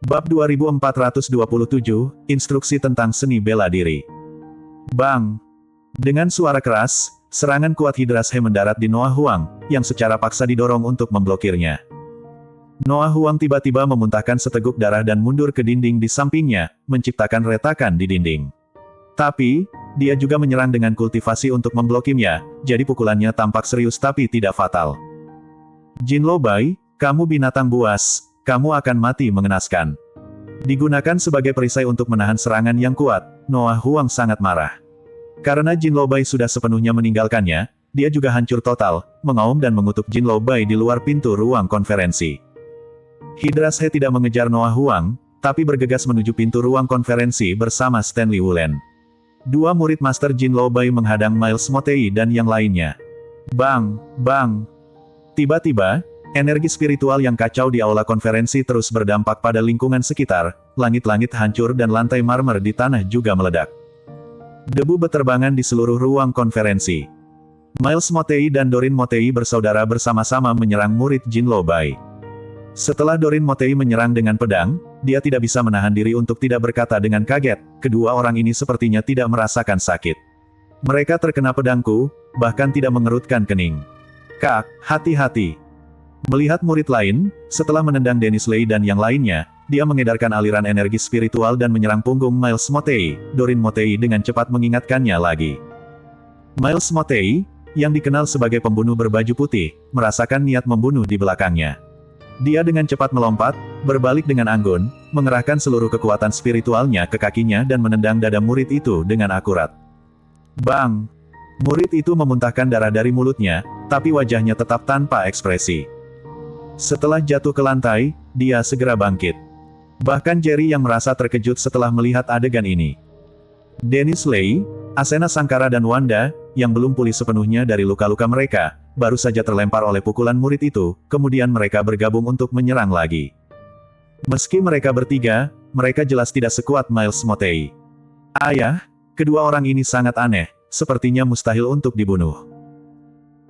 Bab 2427, Instruksi tentang Seni Bela Diri. Bang! Dengan suara keras, serangan kuat Hydrashe mendarat di Noah Huang, yang secara paksa didorong untuk memblokirnya. Noah Huang tiba-tiba memuntahkan seteguk darah dan mundur ke dinding di sampingnya, menciptakan retakan di dinding. Tapi, dia juga menyerang dengan kultivasi untuk memblokirnya, jadi pukulannya tampak serius tapi tidak fatal. Jinlo Bai, kamu binatang buas, kamu akan mati mengenaskan. Digunakan sebagai perisai untuk menahan serangan yang kuat, Noah Huang sangat marah. Karena Jinlo Bai sudah sepenuhnya meninggalkannya, dia juga hancur total, mengaum dan mengutuk Jinlo Bai di luar pintu ruang konferensi. Hydrashe tidak mengejar Noah Huang, tapi bergegas menuju pintu ruang konferensi bersama Stanley Wulen. Dua murid Master Jinlo Bai menghadang Miles Motei dan yang lainnya. Bang! Bang! Tiba-tiba, energi spiritual yang kacau di aula konferensi terus berdampak pada lingkungan sekitar, langit-langit hancur dan lantai marmer di tanah juga meledak. Debu beterbangan di seluruh ruang konferensi. Miles Motei dan Dorin Motei bersaudara bersama-sama menyerang murid Jinlo Bai. Setelah Dorin Motei menyerang dengan pedang, dia tidak bisa menahan diri untuk tidak berkata dengan kaget, kedua orang ini sepertinya tidak merasakan sakit. Mereka terkena pedangku, bahkan tidak mengerutkan kening. Kak, hati-hati. Melihat murid lain, setelah menendang Dennis Lei dan yang lainnya, dia mengedarkan aliran energi spiritual dan menyerang punggung Miles Motei. Dorin Motei dengan cepat mengingatkannya lagi. Miles Motei, yang dikenal sebagai pembunuh berbaju putih, merasakan niat membunuh di belakangnya. Dia dengan cepat melompat, berbalik dengan anggun, mengerahkan seluruh kekuatan spiritualnya ke kakinya dan menendang dada murid itu dengan akurat. Bang! Murid itu memuntahkan darah dari mulutnya, tapi wajahnya tetap tanpa ekspresi. Setelah jatuh ke lantai, dia segera bangkit. Bahkan Jerry yang merasa terkejut setelah melihat adegan ini. Dennis Lei, Asena Sankara dan Wanda, yang belum pulih sepenuhnya dari luka-luka mereka, baru saja terlempar oleh pukulan murid itu, kemudian mereka bergabung untuk menyerang lagi. Meski mereka bertiga, mereka jelas tidak sekuat Miles Motei. Ayah, kedua orang ini sangat aneh, sepertinya mustahil untuk dibunuh.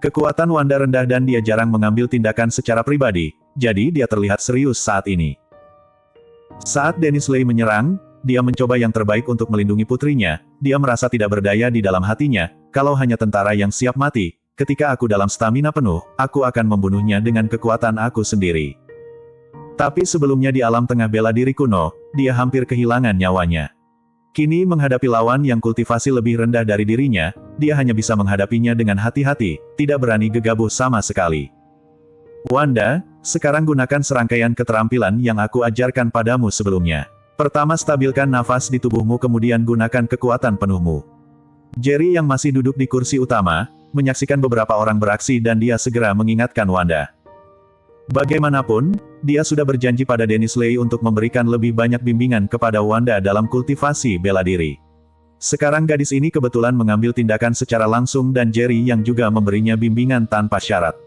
Kekuatan Wanda rendah dan dia jarang mengambil tindakan secara pribadi, jadi dia terlihat serius saat ini. Saat Dennis Lei menyerang, dia mencoba yang terbaik untuk melindungi putrinya, dia merasa tidak berdaya di dalam hatinya, kalau hanya tentara yang siap mati, ketika aku dalam stamina penuh, aku akan membunuhnya dengan kekuatan aku sendiri. Tapi sebelumnya di alam tengah bela diri kuno, dia hampir kehilangan nyawanya. Kini menghadapi lawan yang kultivasi lebih rendah dari dirinya, dia hanya bisa menghadapinya dengan hati-hati, tidak berani gegabah sama sekali. Wanda, sekarang gunakan serangkaian keterampilan yang aku ajarkan padamu sebelumnya. Pertama stabilkan nafas di tubuhmu kemudian gunakan kekuatan penuhmu. Jerry yang masih duduk di kursi utama, menyaksikan beberapa orang beraksi dan dia segera mengingatkan Wanda. Bagaimanapun, dia sudah berjanji pada Dennis Lei untuk memberikan lebih banyak bimbingan kepada Wanda dalam kultivasi bela diri. Sekarang gadis ini kebetulan mengambil tindakan secara langsung dan Jerry yang juga memberinya bimbingan tanpa syarat.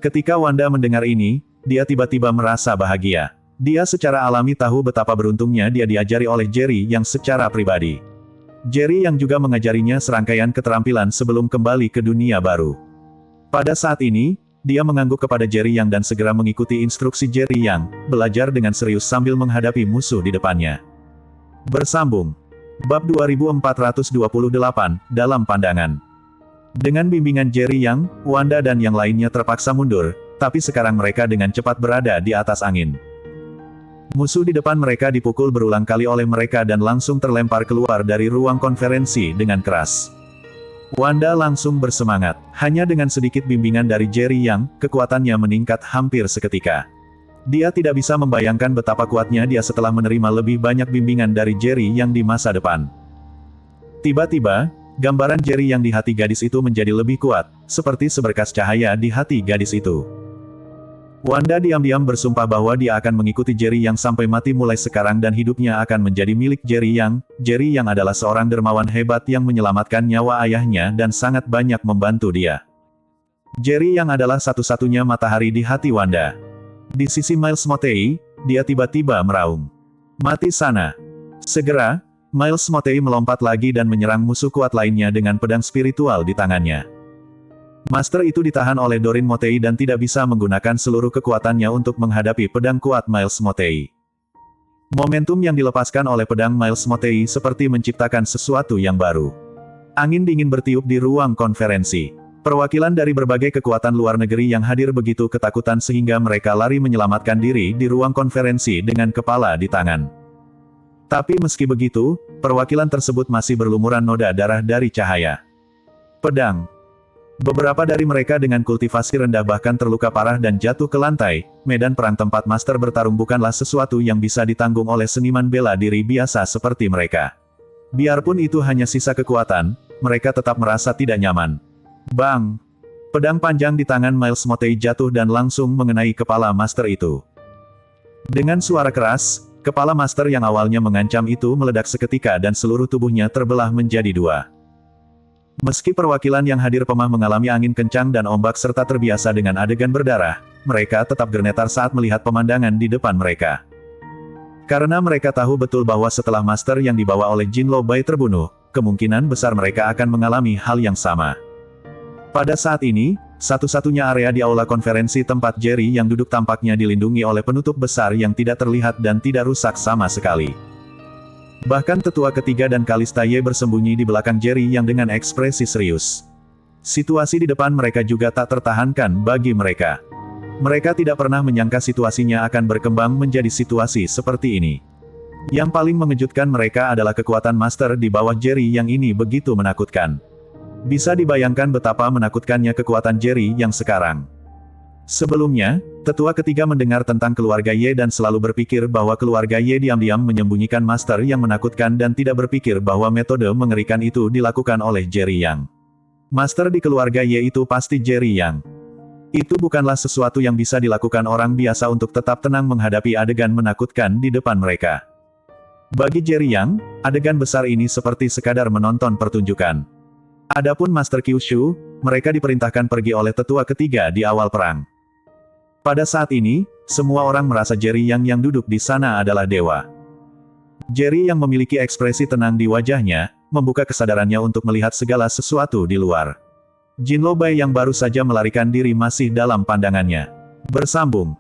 Ketika Wanda mendengar ini, dia tiba-tiba merasa bahagia. Dia secara alami tahu betapa beruntungnya dia diajari oleh Jerry yang secara pribadi. Jerry yang juga mengajarinya serangkaian keterampilan sebelum kembali ke dunia baru. Pada saat ini, dia mengangguk kepada Jerry Yang dan segera mengikuti instruksi Jerry Yang, belajar dengan serius sambil menghadapi musuh di depannya. Bersambung. Bab 2428, dalam pandangan. Dengan bimbingan Jerry Yang, Wanda dan yang lainnya terpaksa mundur, tapi sekarang mereka dengan cepat berada di atas angin. Musuh di depan mereka dipukul berulang kali oleh mereka dan langsung terlempar keluar dari ruang konferensi dengan keras. Wanda langsung bersemangat. Hanya dengan sedikit bimbingan dari Jerry Yang, kekuatannya meningkat hampir seketika. Dia tidak bisa membayangkan betapa kuatnya dia setelah menerima lebih banyak bimbingan dari Jerry Yang di masa depan. Tiba-tiba, gambaran Jerry Yang di hati gadis itu menjadi lebih kuat, seperti seberkas cahaya di hati gadis itu. Wanda diam-diam bersumpah bahwa dia akan mengikuti Jerry Yang sampai mati mulai sekarang dan hidupnya akan menjadi milik Jerry Yang. Jerry Yang adalah seorang dermawan hebat yang menyelamatkan nyawa ayahnya dan sangat banyak membantu dia. Jerry Yang adalah satu-satunya matahari di hati Wanda. Di sisi Miles Motei, dia tiba-tiba meraung. Mati sana. Segera, Miles Motei melompat lagi dan menyerang musuh kuat lainnya dengan pedang spiritual di tangannya. Master itu ditahan oleh Dorin Motei dan tidak bisa menggunakan seluruh kekuatannya untuk menghadapi pedang kuat Miles Motei. Momentum yang dilepaskan oleh pedang Miles Motei seperti menciptakan sesuatu yang baru. Angin dingin bertiup di ruang konferensi. Perwakilan dari berbagai kekuatan luar negeri yang hadir begitu ketakutan sehingga mereka lari menyelamatkan diri di ruang konferensi dengan kepala di tangan. Tapi meski begitu, perwakilan tersebut masih berlumuran noda darah dari cahaya. Pedang. Beberapa dari mereka dengan kultivasi rendah bahkan terluka parah dan jatuh ke lantai. Medan perang tempat master bertarung bukanlah sesuatu yang bisa ditanggung oleh seniman bela diri biasa seperti mereka. Biarpun itu hanya sisa kekuatan, mereka tetap merasa tidak nyaman. Bang! Pedang panjang di tangan Miles Motei jatuh dan langsung mengenai kepala master itu. Dengan suara keras, kepala master yang awalnya mengancam itu meledak seketika dan seluruh tubuhnya terbelah menjadi dua. Meski perwakilan yang hadir pemah mengalami angin kencang dan ombak serta terbiasa dengan adegan berdarah, mereka tetap gemetar saat melihat pemandangan di depan mereka. Karena mereka tahu betul bahwa setelah master yang dibawa oleh Jin Lo Bai terbunuh, kemungkinan besar mereka akan mengalami hal yang sama. Pada saat ini, satu-satunya area di aula konferensi tempat Jerry yang duduk tampaknya dilindungi oleh penutup besar yang tidak terlihat dan tidak rusak sama sekali. Bahkan tetua ketiga dan Kalista Ye bersembunyi di belakang Jerry yang dengan ekspresi serius. Situasi di depan mereka juga tak tertahankan bagi mereka. Mereka tidak pernah menyangka situasinya akan berkembang menjadi situasi seperti ini. Yang paling mengejutkan mereka adalah kekuatan master di bawah Jerry yang ini begitu menakutkan. Bisa dibayangkan betapa menakutkannya kekuatan Jerry yang sekarang. Sebelumnya, tetua ketiga mendengar tentang keluarga Ye dan selalu berpikir bahwa keluarga Ye diam-diam menyembunyikan master yang menakutkan dan tidak berpikir bahwa metode mengerikan itu dilakukan oleh Jerry Yang. Master di keluarga Ye itu pasti Jerry Yang. Itu bukanlah sesuatu yang bisa dilakukan orang biasa untuk tetap tenang menghadapi adegan menakutkan di depan mereka. Bagi Jerry Yang, adegan besar ini seperti sekadar menonton pertunjukan. Adapun Master Kyushu, mereka diperintahkan pergi oleh tetua ketiga di awal perang. Pada saat ini, semua orang merasa Jerry yang duduk di sana adalah dewa. Jerry yang memiliki ekspresi tenang di wajahnya, membuka kesadarannya untuk melihat segala sesuatu di luar. Jin Lo Bai yang baru saja melarikan diri masih dalam pandangannya. Bersambung.